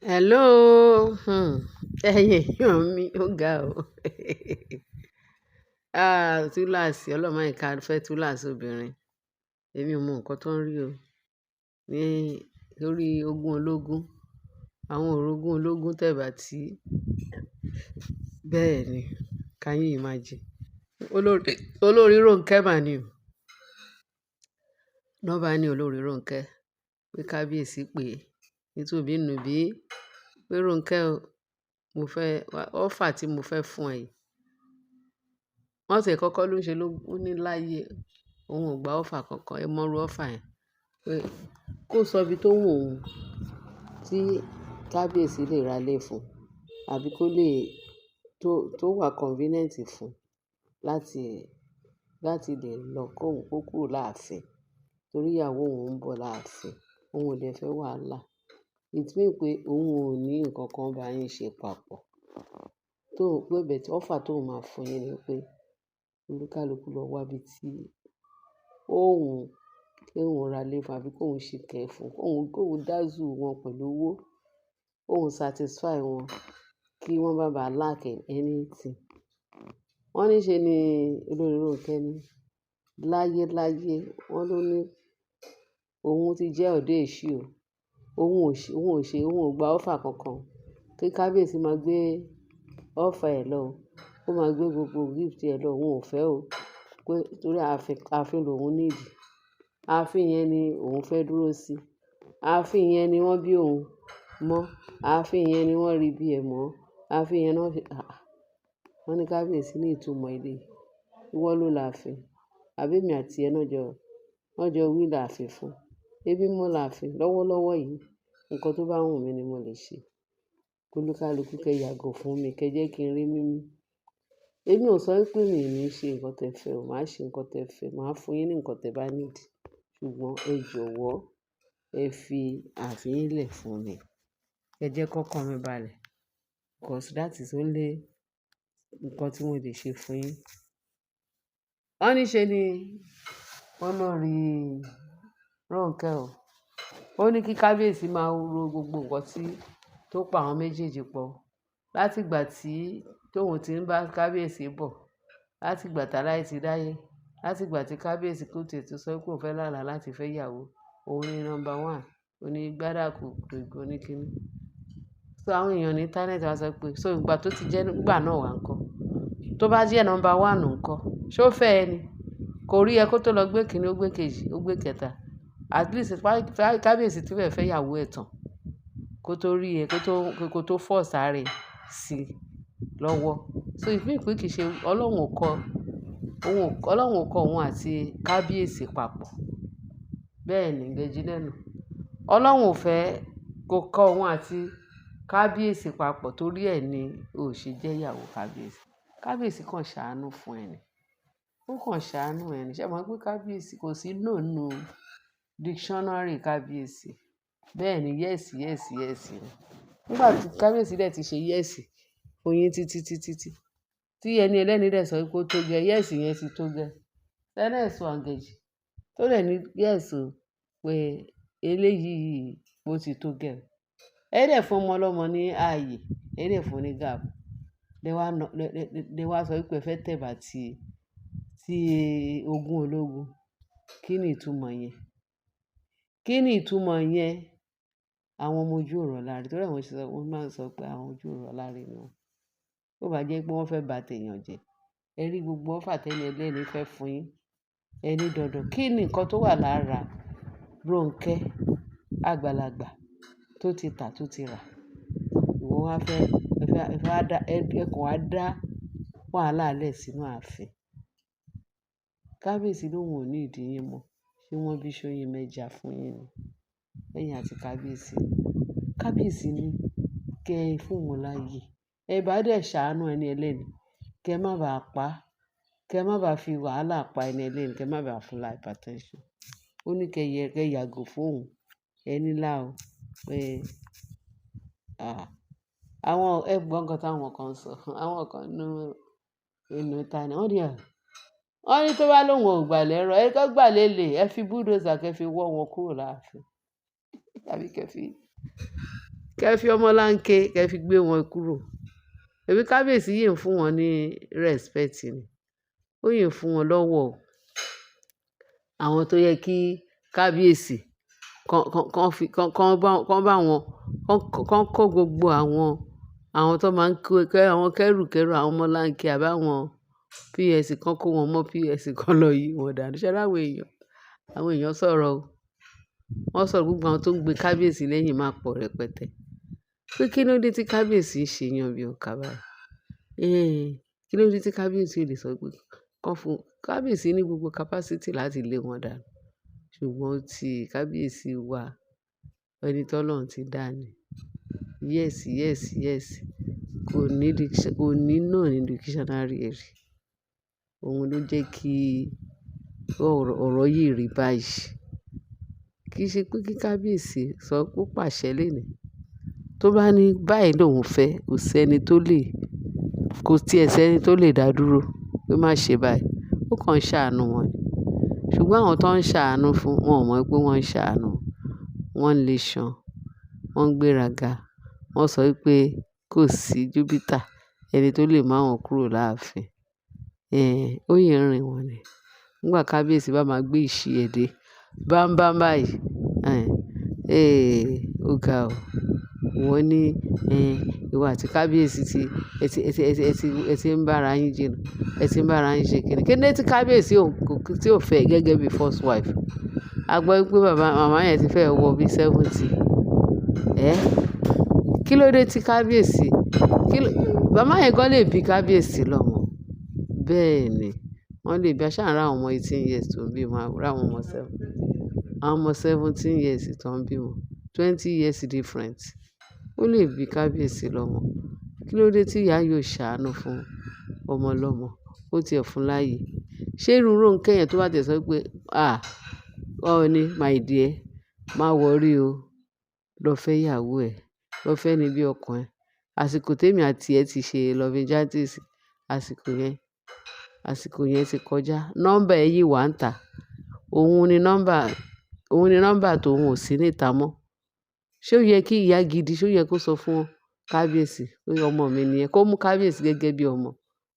Hello, ẹ̀yin èèyàn mi, ó ga o. Túláàsì, ọlọ́mọ ìka fẹ́ túláàsì obìnrin. Èmi ò mọ nǹkan tó ń rí o. Ní lórí ogún ológun, àwọn orogún ológun tẹ̀bà tí bẹ́ẹ̀ ni, can you imagine? Olórí Rónkẹ́ mà ni o. Lọ́ bá ní olórí Rónkẹ́ pé kábíyèsí pé nítòbí nùbí pé Rónkẹ́ o, mo fẹ́ ọ́fà tí mo fẹ́ fún ẹ yìí. Wọ́n tiẹ̀ kọ́kọ́ ló ń ṣe ló ní láyé òun ò gba ọ́fà kankan. Ẹ mọrú ọ́fà yẹn pé kó sọ ibi tó wù òun tí kábíyèsí lè ra lé fún àbí kó lè tó wà convenient fún láti láti lè lọ kó kúrò láàfin torí ìyàwó òun ń bọ̀ láàfin. Òun ò dẹ̀ fẹ́ wàhálà. It mean pé òun ò ní nǹkan kan bá yín ṣe papọ̀. Tó pé but offer tóun máa fún yín ni pé olúkálùkù lọ wá ibi tí ó wù ú kí òun ra lé fún àbí kóun ṣe kẹ́ fún kóun dazzle wọn pẹ̀lú owó, kóun satisfy wọn kí wọ́n má bàa lack anything. Wọ́n ní ṣe ni olórí Rónkẹ́ ní láyé wọ́n ló ní òun ti jẹ́ ọ̀dọ́ èṣù o. Òun ò gba offer kankan. Kí kábíyèsí máa gbé offer ẹ̀ lọ, kó máa gbé gbogbo gift ẹ̀ lọ, òun ò fẹ́ o. Pé torí ààfin lòun need. Ààfin yẹn ni òun fẹ́ dúró sí. Ààfin yẹn ni wọ́n bí òun mọ́. Ààfin yẹn ni wọ́n rí bí ẹ̀ mọ́. Ààfin yẹn náà fi wọ́n ní kábíyèsí ní ìtumọ̀ eléyìí. Ìwọ ló láàfin. Àbí èmi àti ẹ náà jọ will ààfin fún. Èmi mo láàfin lọ́wọ́lọ́wọ́ yìí. Nǹkan tó bá wù mí ni mo lè ṣe. Olúkálùkù kẹ́ yàgò fún mi, kẹ́ jẹ́ kí n rí mímí. Èmi ò sọ pé mi ò ní ṣe nǹkan tẹ fẹ́ o. Màá ṣe nǹkan tẹ fẹ́. Màá fún yín ní nǹkan tẹ bá need. Ṣùgbọ́n ẹ jọ̀wọ́ ẹ fi ààfin yín lẹ̀ fún mi. Ẹ jẹ́ kọ́kàn mi balẹ̀. Because that is only nǹkan tí mo lè ṣe fún yín. Wọ́n ní ṣe ni olórí Rónkẹ́ o. Ó ní kí kábíyèsí máa ro gbogbo nǹkan tó pa àwọn méjèèjì pọ̀. Láti ìgbà tí tóun ti ń bá kábíyèsí bọ̀. Láti ìgbà táláyé ti dáyé. Láti ìgbà tí kábíyèsí kò tètè sọ pé òun fẹ́ lálàá láti fẹ́ ìyàwó. Òun ni number one. Oní gbádàkù gbogbo ní kíní. So àwọn èèyàn ní íńtánẹ́ẹ̀tì wá sọ pé so ìgbà tó ti jẹ́ nígbà náà wà ńkọ́. Tó bá jẹ́ number one ńkọ́. Ṣé ó fẹ́ ẹ ni? Kò rí ẹ kó tó lọ gbé kíní ó gbé kejì ó gbé kẹta. At least kábíyèsí tí fẹ́ ìyàwó ẹ̀ tán kó tó rí ẹ kó tó force ara rẹ̀ sí lọ́wọ́. So it mean pé kì í ṣe Ọlọ́run ò kọ òun àti kábíyèsí papọ̀. Bẹ́ẹ̀ ni ìbejì lẹ́nu. Ọlọ́run ò fẹ́ kó kọ òun àti kábíyèsí papọ̀ torí ẹ ni ó ṣe jẹ́ ìyàwó kábíyèsí. Kábíyèsí kàn ṣàánú fún ẹ ni. Ó kàn ṣàánú ẹ ni. Ṣé ẹ mọ̀ pé kábíyèsí kò sí no nínú dictionary kábíyèsí. Bẹ́ẹ̀ ni yes ni. Nígbà tí kábíyèsí dẹ̀ ti ṣe yes fún yín títí tí ẹni ẹlẹ́ni dẹ̀ sọ pé ó tó gẹ yes yẹn ti tó gẹ. Tẹ́lẹ̀ sọ àgẹ̀jì tó dẹ̀ ní yes o pé eléyìí ó ti tó gẹ. Ẹ dẹ̀ fún ọmọ ọlọ́mọ ní ààyè. Ẹ dẹ̀ fún ní gap. Lẹ wá sọ pé ẹ fẹ́ tẹ̀bà tí ogún ológun. Kí ni ìtumọ̀ yẹn? Kí ni ìtumọ̀ yẹn? Àwọn ọmọ ojú ọ̀rọ̀ láre. Torí wọ́n máa ń sọ pé àwọn ojú ọ̀rọ̀ láre ni wọ́n. Ó bá jẹ́ pé wọ́n fẹ́ bà tèèyàn jẹ́. Ẹ rí gbogbo offer tẹ́ni ẹlẹ́ni fẹ́ fún yín. Ẹ ní dandan. Kí ni nǹkan tó wà lára Rónkẹ́ àgbàlagbà tó ti tà tó ti rà? Ìwọ wá fẹ́ ẹkùn wá dá wàhálà lẹ̀ sínú ààfin. Kábíyèsí lóhùn ò ní ìdí yín mọ́. Ṣé wọ́n bí ṣóyín mẹ́ja fún yín ni? Lẹ́yìn àti kábíyèsí. Kábíyèsí ní kẹ́ ẹ fún wọn láàyè. Ẹ bá dẹ̀ ṣàánú ẹni ẹlẹ́ni. Kẹ́ má bàa pa. Kẹ́ má bàa fi wàhálà pa ẹni ẹlẹ́ni. Kẹ́ má bàa fún hypertension. Ó ní kẹ́ yàgò fún òun. Ẹ ní lá o pé àwọn ẹgbọ́n kan táwọn kan sọ. Àwọn kan nínú ìta ni. Wọ́n ní tó bá lóun ò gbà lẹ́rọ̀. Ẹ kọ́ gbà lélẹ̀. Ẹ fi bulldozer kẹ́ fi wọ́ wọn kúrò láàfin. Tàbí kẹ́ fi kẹ́ fi ọmọlanke kẹ́ fi gbé wọn kúrò. Ṣèbí kábíyèsí yìí ń fún wọn ní respect ni. Ó yìí ń fún wọn lọ́wọ́. Àwọn tó yẹ kí kábíyèsí kán bá wọn, kán kó gbogbo àwọn tó máa ń àwọn kẹ́rùkẹ́rù, àwọn ọmọlanke àbáwọn PS kán kó wọn mọ́ PS kán lọ yí wọn dànù. Ṣé ẹ rí àwọn èèyàn sọ̀rọ̀ o. Wọ́n sọ̀rọ̀, gbogbo àwọn tó ń gbé kábíyèsí lẹ́yìn máa pọ̀ rẹpẹtẹ. Pé kí ló dé tí kábíyèsí ń ṣe yanbíọ̀ǹkà báyìí? Kí ló dé tí kábíyèsí ò lè sọ pé kán fún kábíyèsí ní gbogbo capacity láti lé wọn dànù. Ṣùgbọ́n tí kábíyèsí wa, ẹni tọ́lọ́run ti dá ni. Yes, yes, yes. Kò ní no ní dictionary ẹ̀ rí. Òun ló jẹ́ kí ọ̀rọ̀ yìí rí báyìí. Kì í ṣe pé kí kábíyèsí sọ pé ó pàṣẹ lénìí. Tó bá ní báyìí lòun fẹ́, kò tiẹ̀ sẹ́ni tó lè dá dúró pé má ṣe báyìí. Ó kàn ń ṣàánú wọn ni. Ṣùgbọ́n àwọn tó ń ṣàánú fún, wọn ò mọ̀ pé wọ́n ń ṣàánú. Wọ́n ń le ṣan, wọ́n ń gbéraga. Wọ́n sọ wípé kò sí Júpítà, ẹni tó lè mú àwọn kúrò láàfin. Ó yìí ń rìn wọ́n ni. Nígbà kábíyèsí bá máa gbé ìṣí ẹ̀ dé, bámbám báyìí. Ó ga o. Wọ́n ní ìwọ àti kábíyèsí ẹ ti ń bá ara yín jìnnà, ẹ ti ń bá ara yín ṣe kíni. Kí ló dé tí kábíyèsí tí ò fẹ́ gẹ́gẹ́ bí first wife? A gbọ́ wípé màmá yẹn ti fẹ́ wọ bí 70. Kí ló dé tí kábíyèsí màmá yẹn gan lè bí kábíyèsí lọ́mọ. Bẹ́ẹ̀ ni, wọ́n lè bí. A ṣáà ń rí àwọn ọmọ 18 years tó ń bí wọn, rí àwọn ọmọ 17 years tó ń bí wọn, 20 years different. Ó lè bí kábíyèsí lọ́mọ. Kí ló dé tí ìyá yóò ṣàánú fún ọmọ ọlọ́mọ? Ó tiẹ̀ fún láyè. Ṣé irú Rónkẹ́ yẹn tó bá tẹ̀ sọ pé, Ọọ̀ni, my dear, má worry o. Lọ fẹ́ ìyàwó ẹ̀, lọ fẹ́ ni bí ọkàn ẹ. Àsìkò tèmi àti ẹ ti ṣe loving jantis, àsìkò yẹn ti kọjá. Nọ́mbà ẹ yìí wà ń tà. Òun ni nọ́mbà tòun ò sí níta mọ́. Ṣé ó yẹ kí ìyá gidi, ṣé ó yẹ kó sọ fún kábíyèsí pé ọmọ mi ni ẹ́, kó mú kábíyèsí gẹ́gẹ́ bí ọmọ,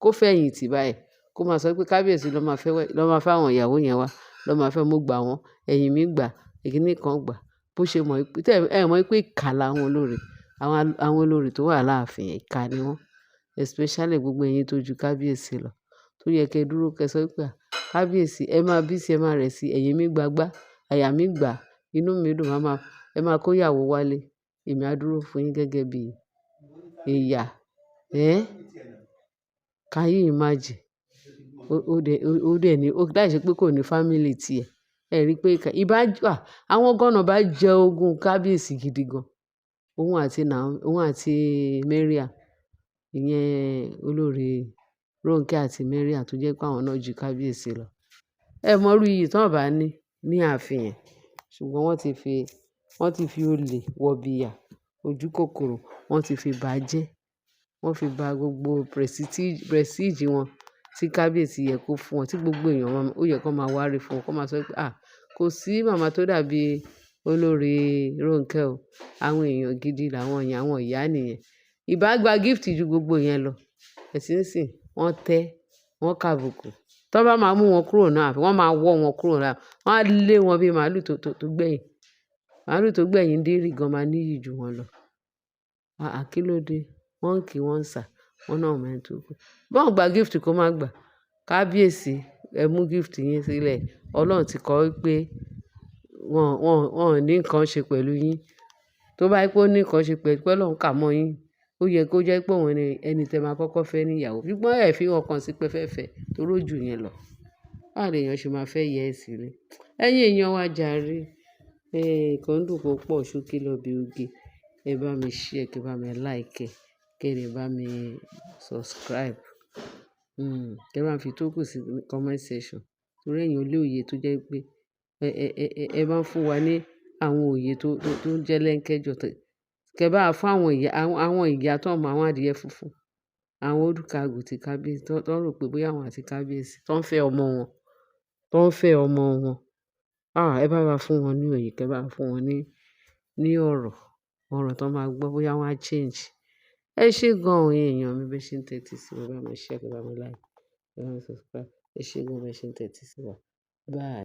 kó fẹ̀yìntì báyìí, kó máa sọ pé kábíyèsí ló máa fẹ́ àwọn ìyàwó yẹn wá, ló máa fẹ́, mo gbà wọ́n, ẹ̀yìn mi gbà, ìkíní kan gbà. Bó ṣe mọ̀ pé mọ̀ pé ìkà làwọn olórí. Àwọn olórí tó wà láàfin yẹn ìkà ni wọ́n. Especially gbogbo ẹ̀yin tó ju kábíyèsí lọ. Tó yẹ kí ẹ dúró kí ẹ sọ pé kábíyèsí, ẹ máa bí sí, ẹ máa rẹ̀ sí, ẹ̀yìn mi gbàgbá, àyà mi gbà, inú mi dùn, ẹ máa kó ìyàwó wálé. Èmi á dúró fún yín gẹ́gẹ́ bí ìyá. Can you imagine? Ó dẹ̀ ní, láìṣe pé kò ní family tiẹ̀. Ẹ rí pé àwọn gọ́nà bá jẹ ogún kábíyèsí gidi gan. Òun àti Mariam, ìyẹn olórí Rónkẹ́ àti Mariam tó jẹ́ pé àwọn náà ju kábíyèsí lọ. Ẹ mọ irú iyì tí wọ́n bá ní ààfin yẹn. Ṣùgbọ́n wọ́n ti fi olè wọ̀bìà, ojú kòkòrò, wọ́n ti fi bà jẹ́. Wọ́n fi bà gbogbo prestige wọn tí kábíyèsí yẹ kó fún wọn, tí gbogbo èèyàn ó yẹ kó máa wárí fún wọn, kó máa sọ pé kò sí màmá tó dàbí olórí Rónkẹ́ o. Àwọn èèyàn gidi làwọn yẹn, àwọn ìyá nìyẹn. Ìbá gba gift ju gbogbo yẹn lọ. Ẹ̀sìn nísìn, wọ́n kàbùkù. Tó bá máa mú wọn kúrò náà, wọ́n máa wọ́ wọn kúrò náà. Wọ́n á lé wọn bí màálù tó gbẹ̀yìn. Màálù tó gbẹ̀yìn dérì gan máa níyì jù wọn lọ. Kí ló dé? Wọ́n ń kí wọ́n ń sà, wọ́n náà máa ń tó kù. Bí wọ́n gba gift kó má gbà. Kábíyèsí, ẹ mú gift yín sílẹ̀. Ọlọ́run ti kọ wípé wọn ò ní nǹkan ṣe pẹ̀lú yín. Tó bá jẹ́ pé ó ní nǹkan ṣe pẹ̀lú pé Ọlọ́run kà mọ́ yín, ó yẹ kó jẹ́ pé òun ni ẹni tí ẹ máa kọ́kọ́ fẹ́ ní ìyàwó. Ṣùgbọ́n ẹ fi ọkàn sí pé fẹ́fẹ́ torí ó jù yẹn lọ. Báwo ni èèyàn ṣe máa fẹ́ yẹ ẹ́ sílé? Ẹ̀yin èèyàn wa jàre. Nǹkan dùn púpọ̀ ṣókí lọ bí oge. Ẹ bá mi share, kí ẹ bá mi like, kí ẹ bá mi subscribe. Kí ẹ bá fi tó kù sí comment section. Torí ẹ̀yin olóye tó jẹ́ pé ẹ máa ń fún wa ní àwọn òye tó jẹ́ lẹ́ńkẹ́jọ. Kí ẹ bá fún àwọn ìyá tó mọ àwọn adìyẹ funfun, àwọn olùkàgù ti kábíyèsí tó ń rò pé bóyá àwọn àti kábíyèsí tó ń fẹ́ ọmọ wọn. Ẹ bá wa fún wọn ní òye, kí ẹ bá fún wọn ní ọ̀rọ̀. ọ̀rọ̀ tó máa gbọ́ bóyá wọ́n á change. Ẹ ṣé gan-an èèyàn mi bẹ́ẹ̀ ṣe ń tẹ́tí sí wa, ẹ bá mi share, ẹ bá mi like, ẹ bá mi subscribe. Ẹ ṣé gan-an bẹ́ẹ̀ ṣe ń tẹ́tí sí wa. Bye.